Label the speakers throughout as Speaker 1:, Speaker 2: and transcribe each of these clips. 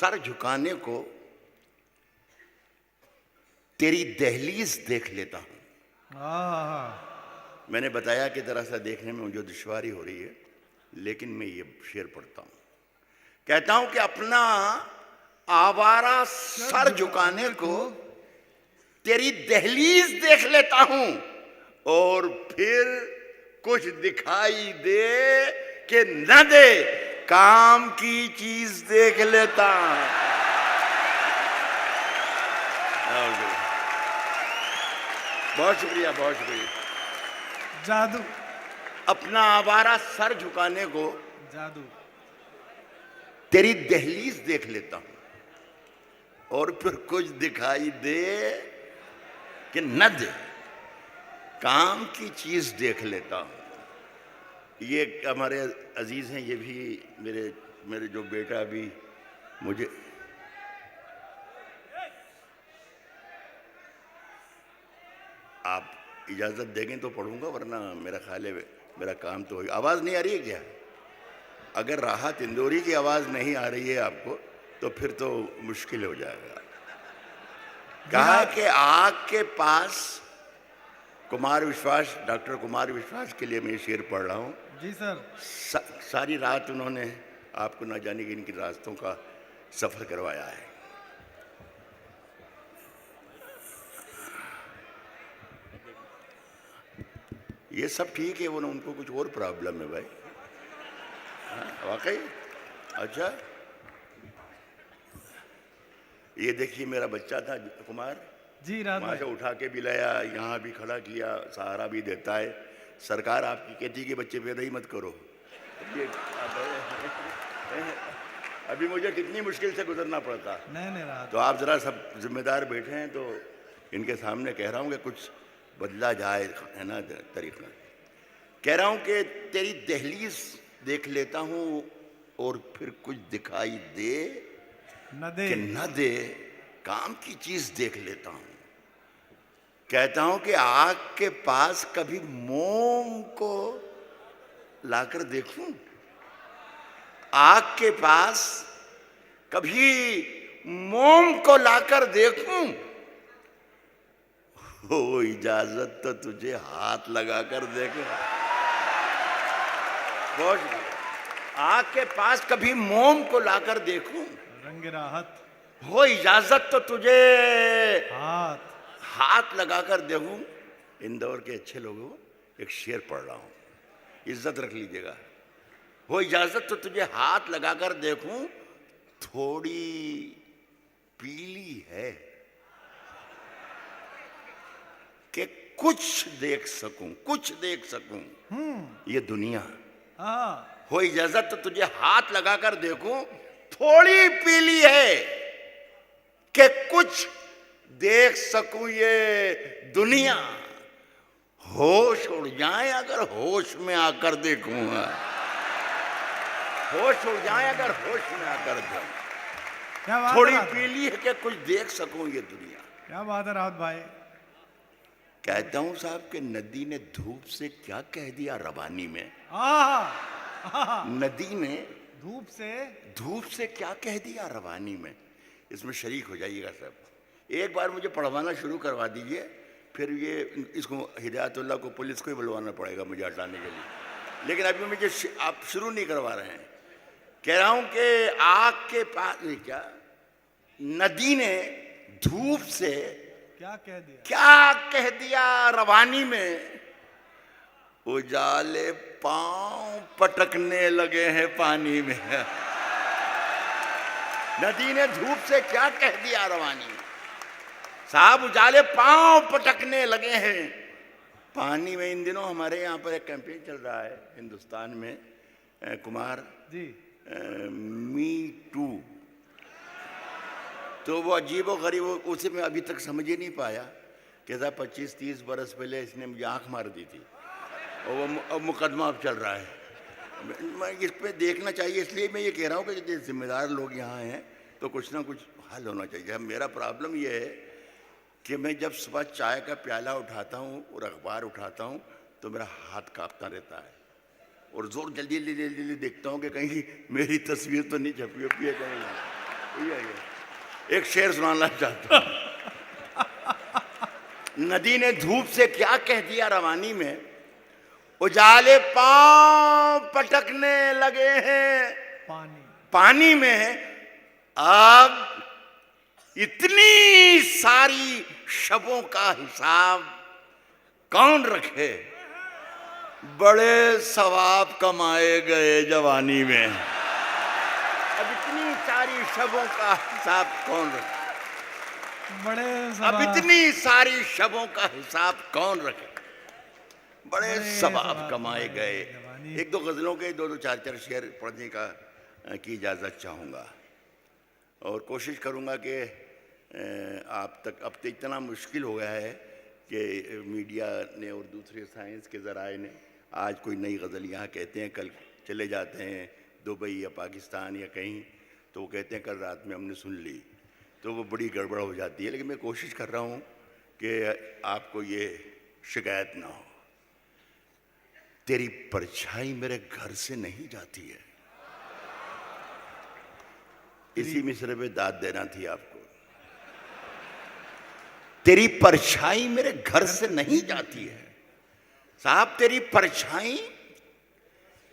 Speaker 1: Sir झुकाने को तेरी दहलीज देख लेता हूं। मैंने बताया कि जरा सा देखने में मुझे दुश्वारी हो रही है, लेकिन मैं ये शेर पढ़ता हूं। कहता हूं कि अपना आवारा सर झुकाने को तेरी दहलीज देख लेता हूं, और फिर कुछ दिखाई दे कि न दे, काम की चीज देख लेता हूं। बहुत शुक्रिया, बहुत शुक्रिया।
Speaker 2: जादू।
Speaker 1: अपना आवारा सर झुकाने को
Speaker 2: जादू।
Speaker 1: तेरी दहलीज देख लेता हूं, और फिर कुछ दिखाई दे कि न दे, काम की चीज देख लेता हूं। ये हमारे अजीज हैं, ये भी मेरे जो बेटा भी मुझे आप इजाजत देंगे तो पढ़ूंगा, वरना मेरा ख्याल है मेरा काम तो होगा। आवाज नहीं आ रही है क्या? अगर राहत इंदौरी की आवाज नहीं आ रही है आपको, तो फिर तो मुश्किल हो जाएगा। कहा कि आग के पास कुमार विश्वास, डॉक्टर कुमार विश्वास के लिए मैं शेर पढ़ रहा हूं।
Speaker 2: जी सर।
Speaker 1: सारी रात उन्होंने आपको न जाने कि इनकी रास्तों का सफर करवाया है। ये सब ठीक है, वो उनको कुछ और प्रॉब्लम है भाई। वाकई अच्छा। ये देखिए, मेरा बच्चा था कुमार
Speaker 2: जी, रात
Speaker 1: वहां से उठा के भी लाया, यहाँ भी खड़ा किया, सहारा भी देता है। सरकार आपकी कहती है कि बच्चे पैदा ही मत करो। ये अभी मुझे कितनी मुश्किल से गुजरना पड़ता।
Speaker 2: नहीं
Speaker 1: तो आप जरा सब जिम्मेदार बैठे हैं, तो इनके सामने कह रहा हूँ कि कुछ बदला जाए, है ना तरीका। कह रहा हूँ कि तेरी दहलीज देख लेता हूँ, और फिर कुछ दिखाई दे
Speaker 2: न दे
Speaker 1: कि न दे, काम की चीज देख लेता हूं। कहता हूं कि आग के पास कभी मोम को लाकर देखूं, आग के पास कभी मोम को लाकर देखूं, हो इजाजत तो तुझे हाथ लगाकर देखूं। बहुत आग के पास कभी मोम को लाकर देखूं,
Speaker 2: रंग राहत,
Speaker 1: हो इजाजत तो तुझे
Speaker 2: हाथ
Speaker 1: लगाकर देखूं। इंदौर के अच्छे लोगों, एक शेर पढ़ रहा हूं, इज्जत रख लीजिएगा। हो इजाजत तो तुझे हाथ लगाकर देखूं, थोड़ी पीली है कि कुछ देख सकूं, कुछ देख सकूं ये दुनिया। हो इजाजत तो तुझे हाथ लगाकर देखूं, थोड़ी पीली है कि कुछ देख सकूं ये दुनिया। होश उड़ जाए अगर होश में आकर देखूंगा, होश उड़ जाए अगर होश में आकर देखूं, थोड़ी पीली है कि कुछ देख सकूं ये दुनिया।
Speaker 2: क्या बात है राहत भाई।
Speaker 1: कहता हूं साहब कि नदी ने धूप से क्या कह दिया रवानी में। नदी ने धूप से क्या कह दिया रवानी में। इसमें शरीक हो जाइएगा सब। एक बार मुझे पढ़वाना शुरू करवा दीजिए, फिर ये इसको हिदायतुल्लाह को, पुलिस को ही बुलवाना पड़ेगा मुझे हटाने के लिए। लेकिन अभी मुझे आप शुरू नहीं करवा रहे हैं। कह रहा हूं कि आग के पास क्या, नदी ने धूप से क्या कह दिया रवानी में, उजाले पांव पटकने लगे हैं पानी में। नदी ने धूप से क्या कह दिया रवानी में, साहब उजाले पांव पटकने लगे हैं पानी में। इन दिनों हमारे यहाँ पर एक कैंपेन चल रहा है हिंदुस्तान में, कुमार जी, मी टू। तो वो अजीब व गरीब, उसे मैं अभी तक समझ ही नहीं पाया कि 25-30 बरस पहले इसने मुझे आँख मार दी थी, और वो मुकदमा अब चल रहा है। मैं इस पे देखना चाहिए, इसलिए मैं ये कह रहा हूँ कि जो जिम्मेदार लोग यहाँ हैं तो कुछ ना कुछ हल होना चाहिए। मेरा प्रॉब्लम ये है कि मैं जब सुबह चाय का प्याला उठाता हूँ और अखबार उठाता हूँ तो मेरा हाथ कांपता रहता है, और जोर जल्दी जल्दी देखता हूँ कि कहीं मेरी तस्वीर तो नहीं छपी है कहीं। एक शेर सुनाना चाहता हूं। नदी ने धूप से क्या कह दिया रवानी में, उजाले पांव पटकने लगे हैं
Speaker 2: पानी
Speaker 1: पानी में। अब इतनी सारी शबों का हिसाब कौन रखे, बड़े सवाब कमाए गए जवानी में। अब इतनी सारी शबों का हिसाब कौन रखे,
Speaker 2: बड़े
Speaker 1: अब इतनी सारी शबों का हिसाब कौन रखे, बड़े सवाब कमाए गए। एक दो गजलों के दो चार शेर पढ़ने की इजाज़त चाहूँगा और कोशिश करूँगा कि आप तक। अब तो इतना मुश्किल हो गया है कि मीडिया ने और दूसरे साइंस के ज़राए ने आज कोई नई गज़ल यहाँ कहते हैं, कल चले जाते हैं दुबई या पाकिस्तान या कहीं, तो वो कहते हैं कल रात में हमने सुन ली, तो वो बड़ी गड़बड़ हो जाती है। लेकिन मैं कोशिश कर रहा हूँ कि आपको ये शिकायत ना हो। तेरी परछाई मेरे घर से नहीं जाती है, इसी मिसरे पे दाद देना थी आपको। तेरी परछाई मेरे घर से नहीं जाती है साहब, तेरी परछाई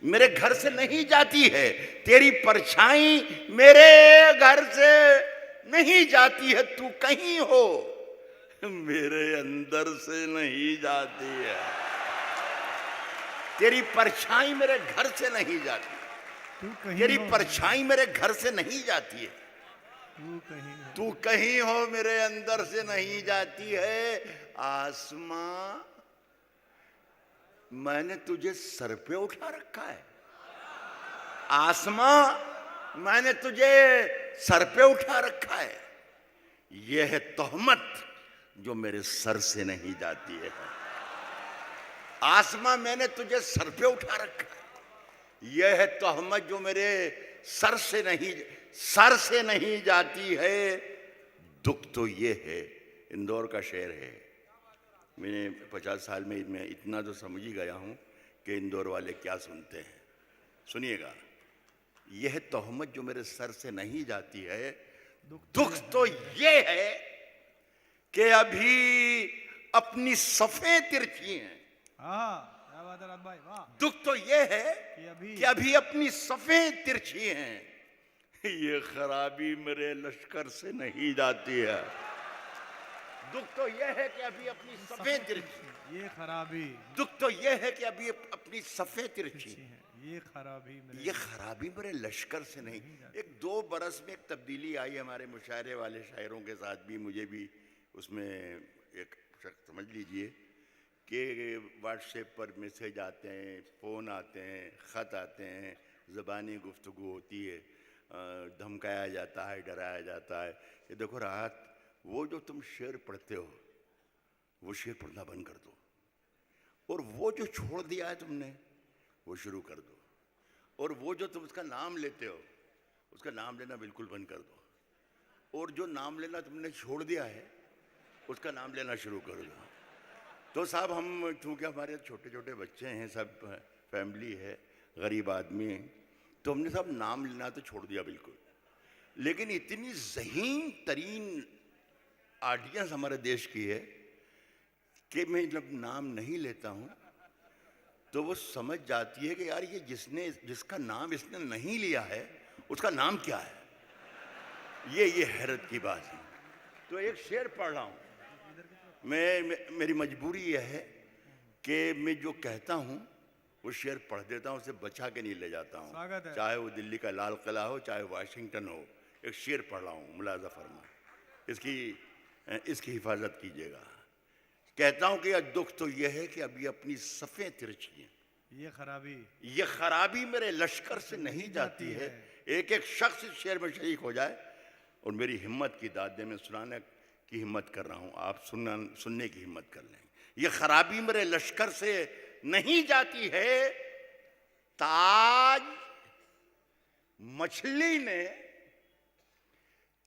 Speaker 1: मेरे घर से नहीं जाती है, तेरी परछाई मेरे घर से नहीं जाती है। तू कहीं हो मेरे अंदर से नहीं जाती है, तेरी परछाई मेरे घर से नहीं जाती, तेरी परछाई मेरे घर से नहीं जाती है। तू कहीं हो मेरे अंदर से नहीं जाती है। आसमां मैंने तुझे सर पे उठा रखा है, आसमां मैंने तुझे सर पे उठा रखा है। यह है तोहमत जो मेरे सर से नहीं जाती है। आसमां मैंने तुझे सर पे उठा रखा है, यह है तोहमत जो मेरे सर से नहीं जाती है। दुख तो ये है, इंदौर का शेर है। मैंने 50 साल में मैं इतना तो समझ ही गया हूँ कि इंदौर वाले क्या सुनते हैं। सुनिएगा, यह तोहमत जो मेरे सर से नहीं जाती है, दुख तो ये है कि अभी अपनी सफ़ें तिरछी हैं।
Speaker 2: क्या बात है रात भाई, वाह।
Speaker 1: दुख तो ये है कि अभी अपनी सफ़ें तिरछी हैं। ये खराबी मेरे लश्कर से नहीं जाती है। दुख तो यह है कि अभी अपनी सफ़ें तिरछी,
Speaker 2: ये खराबी।
Speaker 1: दुख तो यह है कि अभी अपनी सफ़ें तिरछी है,
Speaker 2: ये खराबी
Speaker 1: मेरे लश्कर से नहीं। एक 2 बरस में एक तब्दीली आई हमारे मुशायरे वाले शायरों के साथ भी, मुझे भी उसमें एक समझ लीजिए कि व्हाट्सएप पर मैसेज आते हैं, फ़ोन आते हैं, ख़त आते हैं, ज़बानी गुफ्तगू होती है, धमकाया जाता है, डराया जाता है। ये देखो राहत, वो जो तुम शेर पढ़ते हो वो शेर पढ़ना बंद कर दो, और वो जो छोड़ दिया है तुमने वो शुरू कर दो, और वो जो तुम उसका नाम लेते हो उसका नाम लेना बिल्कुल बंद कर दो, और जो नाम लेना तुमने छोड़ दिया है उसका नाम लेना शुरू कर दो। तो साहब हम, चूँकि हमारे छोटे छोटे बच्चे हैं, सब फैमिली है, गरीब आदमी हैं, तो हमने सब नाम लेना तो छोड़ दिया बिल्कुल। लेकिन इतनी ज़हीन तरीन ऑडियंस हमारे देश की है कि मैं जब नाम नहीं लेता हूँ तो वो समझ जाती है कि यार ये जिसका नाम इसने नहीं लिया है उसका नाम क्या है। ये हैरत की बात है। तो एक शेर पढ़ रहा हूँ मेरी मजबूरी यह है कि मैं जो कहता हूँ वो शेर पढ़ देता हूँ, उसे बचा के नहीं ले जाता हूँ, चाहे वो दिल्ली का लाल किला हो, चाहे वाशिंगटन हो। एक शेर पढ़ रहा हूँ, मुलाजा फरमा, इसकी हिफाजत कीजिएगा। कहता हूँ कि दुख तो यह है कि अभी अपनी सफ़ें तिरछी हैं, ये खराबी मेरे लश्कर से नहीं जाती है। एक एक शख्स इस शेर में शरीक हो जाए और मेरी हिम्मत की दाद दे, मैं सुनाने की हिम्मत कर रहा हूँ, आप सुनने की हिम्मत कर लें। ये खराबी मेरे लश्कर से नहीं जाती है, ताज मछली ने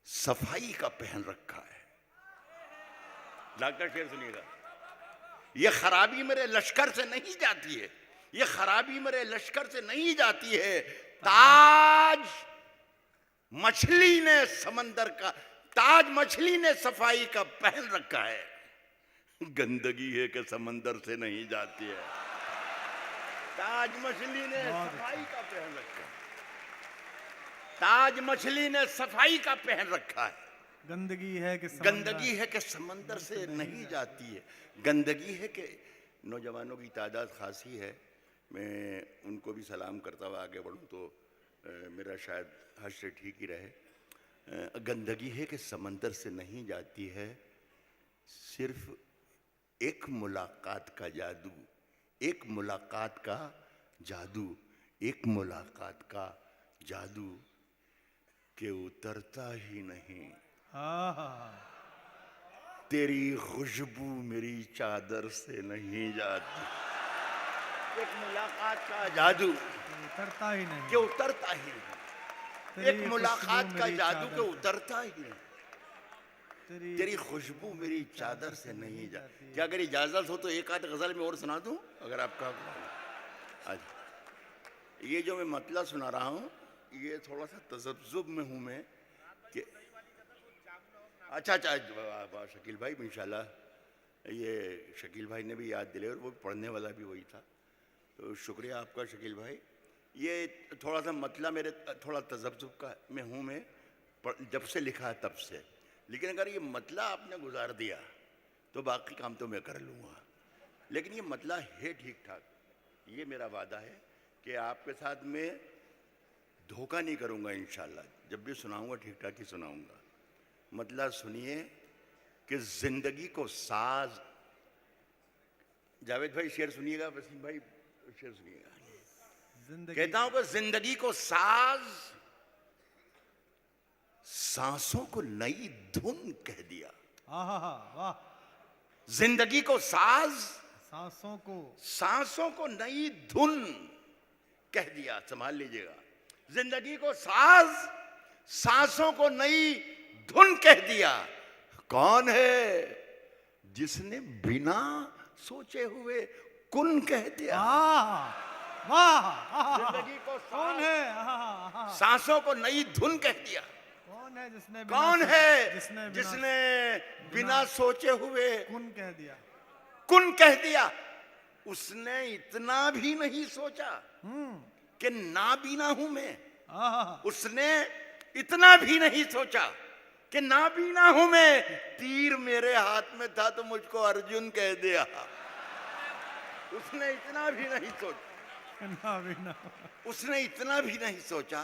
Speaker 1: सफाई का पहन रखा है। डॉक्टर शेर सुनिएगा, ये खराबी मेरे लश्कर से नहीं जाती है, ये खराबी मेरे लश्कर से नहीं जाती है, ताज मछली ने समंदर का ताज, मछली ने सफाई का पहन रखा है, गंदगी है कि समंदर से नहीं जाती है। ताज मछली ने सफाई का पहन रखा है, ताज मछली ने सफाई का पहन रखा है।
Speaker 2: गंदगी है कि
Speaker 1: गंदगी है कि समंदर से नहीं जाती है। गंदगी है कि नौजवानों की तादाद खासी है। मैं उनको भी सलाम करता हुआ आगे बढ़ूं तो मेरा शायद हद से ठीक ही रहे। गंदगी है कि समंदर से नहीं जाती है, सिर्फ एक मुलाकात का जादू, एक मुलाकात का जादू, एक मुलाकात का जादू के उतरता ही नहीं। तेरी खुशबू मेरी चादर से नहीं जाती। एक मुलाकात का जादू
Speaker 2: उतरता ही नहीं,
Speaker 1: कि उतरता ही नहीं। एक मुलाकात का जादू के उतरता ही नहीं। तेरी खुशबू मेरी चादर से नहीं जाती। क्या अगर इजाजत हो तो एक आध गजल में और सुना दूं, अगर आपका। आज ये जो मैं मतला सुना रहा हूं, ये थोड़ा सा तजब्जुब में हूं मैं कि अच्छा शकील भाई, इंशाल्लाह ये शकील भाई ने भी याद दिले और वो पढ़ने वाला भी वही था, तो शुक्रिया आपका शकील भाई। ये थोड़ा सा मतला मेरे थोड़ा तजब्जुब का में हूँ मैं, जब से लिखा है तब से। लेकिन अगर ये मतला आपने गुजार दिया तो बाकी काम तो मैं कर लूँगा, लेकिन ये मतला है ठीक ठाक। ये मेरा वादा है कि आपके साथ मैं धोखा नहीं करूँगा इंशाल्लाह। जब भी सुनाऊँगा ठीक ठाक ही सुनाऊँगा। मतला सुनिए कि जिंदगी को साज, जावेद भाई शेर सुनिएगा, वसीम भाई शेर सुनिएगा। कहता हूं कि जिंदगी को साज, सांसों को नई धुन कह दिया।
Speaker 2: वाह।
Speaker 1: जिंदगी को साज,
Speaker 2: सांसों को
Speaker 1: नई धुन कह दिया। संभाल लीजिएगा। जिंदगी को साज, सांसों को नई धुन कह दिया। कौन है जिसने बिना सोचे हुए कुन कह दिया। जिंदगी को
Speaker 2: कौन है,
Speaker 1: सांसों को नई धुन कह दिया।
Speaker 2: कौन है
Speaker 1: जिसने बिना सोचे हुए
Speaker 2: कुन कह दिया।
Speaker 1: उसने इतना भी नहीं सोचा कि नाबीना हूं मैं। उसने इतना भी नहीं सोचा कि नाबीना हूं मैं। तीर मेरे हाथ में था तो मुझको अर्जुन कह दिया। उसने इतना भी नहीं सोचा, उसने इतना भी नहीं सोचा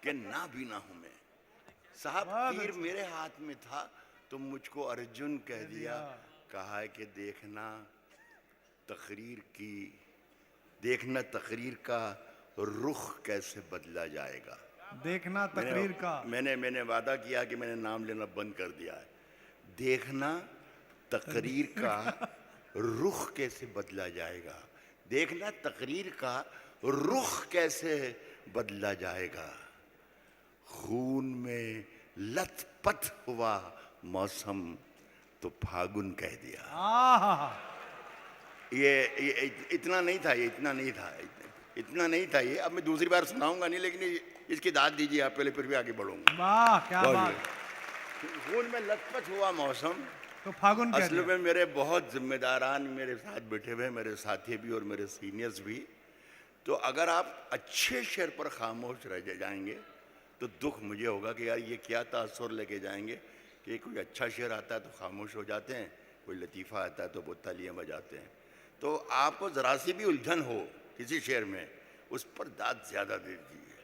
Speaker 1: कि नाबीना हूं मैं। साहब तीर मेरे हाथ में था तो मुझको अर्जुन कह दिया। कहा है कि देखना तकरीर का रुख कैसे बदला जाएगा।
Speaker 2: देखना तकरीर का,
Speaker 1: मैंने वादा किया कि मैंने नाम लेना बंद कर दिया है। देखना तकरीर का रुख कैसे बदला जाएगा। देखना तकरीर का रुख कैसे बदला जाएगा। खून में लथपथ हुआ मौसम तो फागुन कह दिया। ये इतना नहीं था, ये इतना नहीं था ये। अब मैं दूसरी बार सुनाऊंगा नहीं, लेकिन इसकी दाद दीजिए आप पहले, फिर भी आगे बढ़ूंगा।
Speaker 2: वाह क्या बात।
Speaker 1: खून में लथपथ हुआ मौसम
Speaker 2: तो फागुन कह दिया।
Speaker 1: असल में मेरे बहुत जिम्मेदारान मेरे साथ बैठे हुए, मेरे साथी भी और मेरे सीनियर्स भी। तो अगर आप अच्छे शेर पर खामोश रह जाएंगे तो दुख मुझे होगा कि यार ये क्या तासुर लेके जाएंगे कि कोई अच्छा शेर आता है तो खामोश हो जाते हैं, कोई लतीफ़ा आता है तो वो तालियां बजाते हैं। तो आपको ज़रा सी भी उलझन हो किसी शेर में, उस पर दाद ज़्यादा दे दीजिए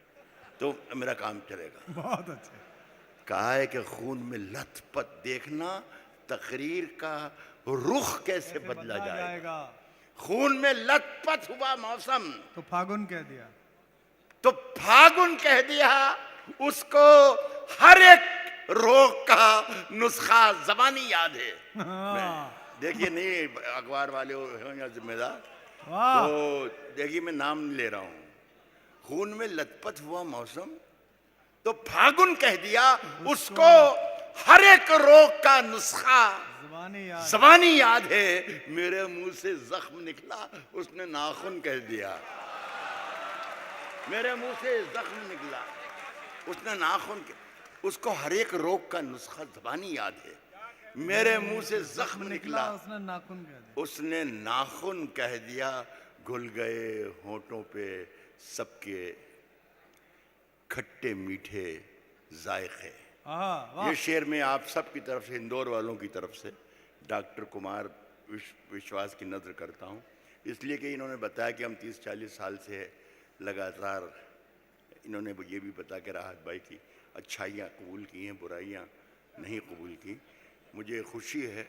Speaker 1: तो मेरा काम चलेगा।
Speaker 2: बहुत अच्छा।
Speaker 1: कहा है कि खून में लथपथ, देखना तकरीर का रुख कैसे बदला जाएगा। खून में लथपथ हुआ मौसम
Speaker 2: तो फागुन कह दिया।
Speaker 1: तो फागुन कह दिया। उसको हर एक रोग का नुस्खा ज़बानी याद है। देखिए नहीं अखबार वाले हो या जिम्मेदार, तो देखिए मैं नाम ले रहा हूं। खून में लथपथ हुआ मौसम तो फागुन कह दिया। उसको हर एक रोग का नुस्खा ज़बानी याद है। मेरे मुंह से जख्म निकला उसने नाखून कह दिया। मेरे मुंह से जख्म निकला उसने नाखून उसको हर एक रोग का नुस्खा ज़बानी याद है। मेरे मुंह से जख्म निकला,
Speaker 2: उसने नाखून कह दिया।
Speaker 1: उसने नाखून कह दिया, घुल गए होठों पे सबके खट्टे मीठे जायके। ये शेर में आप सब की तरफ से, इंदौर वालों की तरफ से डॉक्टर कुमार विश्वास की नज़र करता हूँ, इसलिए कि इन्होंने बताया कि हम 30-40 साल से लगातार, इन्होंने ये भी बता के राहत भाई की अच्छाइयाँ कबूल की हैं, बुराइयाँ नहीं कबूल की। मुझे खुशी है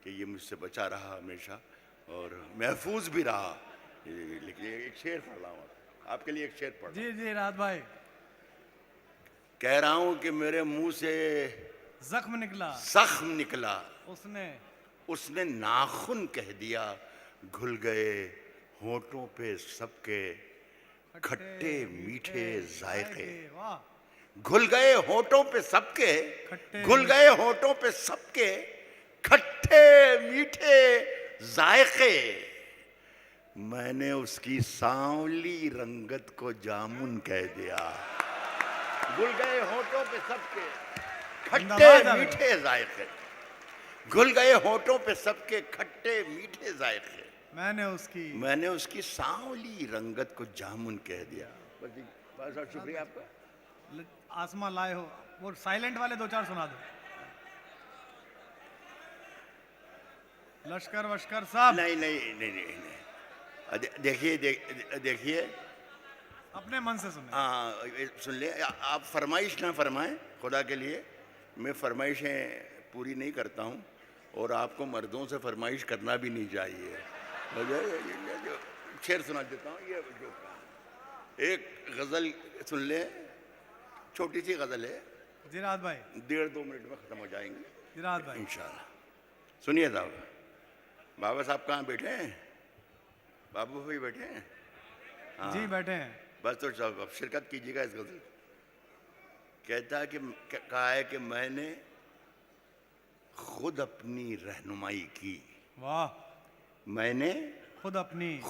Speaker 1: कि ये मुझसे बचा रहा हमेशा और महफूज भी रहा। लेकिन एक शेर पढ़ रहा हूँ आपके लिए, एक शेर पढ़।
Speaker 2: जी जी राहत भाई।
Speaker 1: कह रहा हूँ कि मेरे मुंह से
Speaker 2: जख्म निकला,
Speaker 1: उसने नाखून कह दिया, घुल गए होठों पे सबके खट्टे मीठे जायके। घुल गए होठों पे सबके, घुल गए होठों पे सबके खट्टे मीठे जायके। मैंने उसकी सांवली रंगत को जामुन कह दिया। घुल गए होठों पे सबके खट्टे मीठे जायके, घुल गए होठों पे सबके खट्टे मीठे जायके। मैंने उसकी सांवली रंगत को जामुन कह दिया। बहुत बहुत शुक्रिया आपका।
Speaker 2: आसमां लाए हो, वो साइलेंट वाले 2-4 सुना दो। लश्कर वश्कर साहब।
Speaker 1: नहीं। देखिए
Speaker 2: अपने मन से सुने।
Speaker 1: हाँ सुन ले, आप फरमाइश ना फरमाएं खुदा के लिए। मैं फरमाइशें पूरी नहीं करता हूँ और आपको मर्दों से फरमाइश करना भी नहीं चाहिए। शेर सुना देता हूँ, ये जो एक गज़ल सुन ले, छोटी सी गज़ल है।
Speaker 2: जी राहत भाई।
Speaker 1: 1.5-2 मिनट में ख़त्म हो जाएंगे
Speaker 2: जी राहत भाई
Speaker 1: इंशाल्लाह। सुनिए साहब, बाबा साहब कहाँ बैठे हैं? बाबू भाई बैठे हैं? हाँ
Speaker 2: जी बैठे हैं।
Speaker 1: बस तो साहब अब शिरकत कीजिएगा इस गज़ल। कहता है कि कहा है कि मैंने खुद अपनी रहनुमाई की।
Speaker 2: वाह।
Speaker 1: मैंने
Speaker 2: खुद अपनी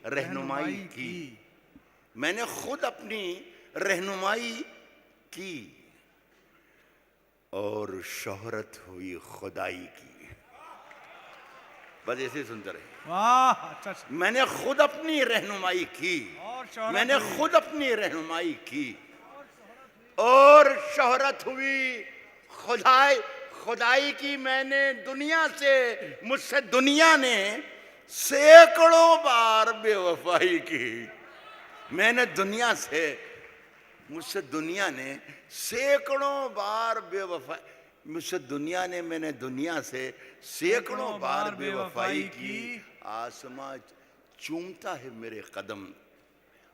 Speaker 1: रहनुमाई की। मैंने खुद अपनी रहनुमाई की और शोहरत हुई खुदाई की। बस ऐसे सुनते रहे।
Speaker 2: वाह अच्छा।
Speaker 1: मैंने खुद अपनी रहनुमाई की, मैंने खुद अपनी रहनुमाई की और शोहरत हुई खुदाई की। मैंने दुनिया से, मुझसे दुनिया ने सैकड़ों बार बेवफाई की। मैंने दुनिया से, मुझसे दुनिया ने सैकड़ों बार बेवफाई, मुझसे दुनिया ने, मैंने दुनिया से सैकड़ों बार बेवफाई की। आसमां चूमता है मेरे कदम,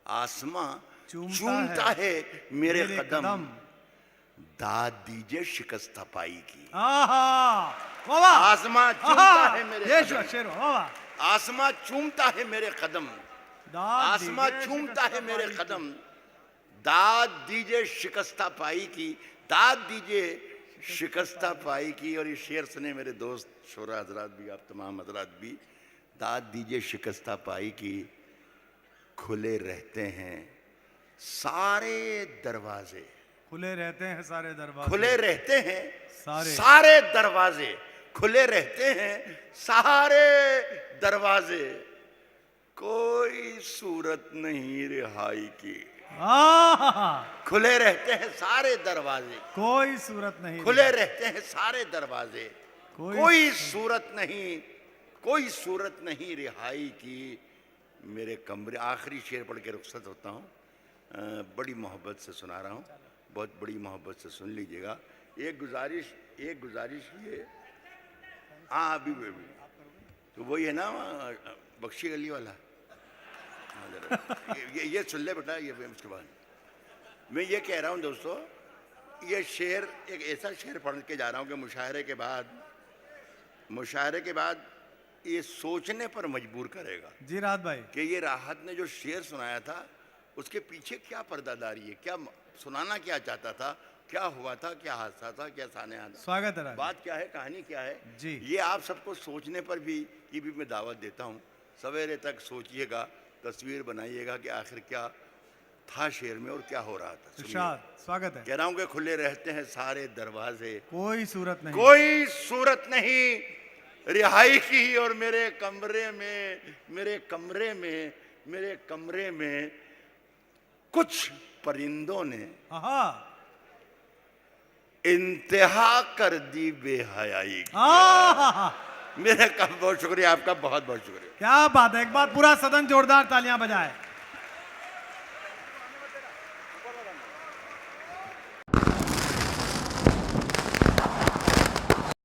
Speaker 1: आसमां चूमता है मेरे कदम। दाद दीजिए शिकस्त पाई की। आसमां चूमता है मेरे कदम, आसमां चूमता है मेरे कदम, आसमां चूमता है मेरे कदम। दाद दीजिए शिकस्ता पाई की, दाद दीजिए शिकस्ता पाई की। और ये शेर सुने मेरे दोस्त शोरा हजरात भी, आप तमाम हजरात भी। दाद दीजिए शिकस्ता पाई की, खुले रहते हैं सारे दरवाजे,
Speaker 2: खुले रहते हैं सारे दरवाजे,
Speaker 1: खुले रहते हैं सारे दरवाजे, खुले रहते हैं सारे दरवाजे। कोई सूरत नहीं रिहाई की। खुले रहते हैं सारे दरवाजे,
Speaker 2: कोई सूरत नहीं,
Speaker 1: खुले रहते हैं सारे दरवाजे, कोई सूरत नहीं रिहाई की। मेरे कमरे, आखिरी शेर पढ़ के रुखसत होता हूँ। बड़ी मोहब्बत से सुना रहा हूँ, बहुत बड़ी मोहब्बत से सुन लीजिएगा। एक गुजारिश ये, हाँ अभी तो वही है ना बख्शी गली वाला। ये सुन ले बेटा, ये उसके बाद मैं ये कह रहा हूँ दोस्तों, ये शेर, एक ऐसा शेर पढ़ के जा रहा हूँ कि मुशायरे के बाद ये सोचने पर मजबूर करेगा।
Speaker 2: जी राहत भाई, कि
Speaker 1: ये राहत ने जो शेर सुनाया था उसके पीछे क्या पर्दादारी है, क्या सुनाना क्या चाहता था, क्या हुआ था, क्या हादसा था, क्या साने था,
Speaker 2: स्वागत है,
Speaker 1: बात क्या है, कहानी क्या है
Speaker 2: जी।
Speaker 1: ये आप सबको सोचने पर भी मैं दावत देता हूँ। सवेरे तक सोचिएगा, तस्वीर बनाइएगा कि आखिर क्या था शेर में और क्या हो रहा था सुनिए।
Speaker 2: इरशाद, स्वागत है।
Speaker 1: कह रहा हूं कि खुले रहते हैं सारे दरवाजे,
Speaker 2: कोई सूरत नहीं,
Speaker 1: कोई सूरत नहीं रिहाई की, और मेरे कमरे में कुछ परिंदों ने इंतहा कर दी बेहयाई की। मेरे का बहुत शुक्रिया, आपका बहुत बहुत शुक्रिया।
Speaker 2: क्या बात है, एक बार पूरा सदन जोरदार तालियां बजाए।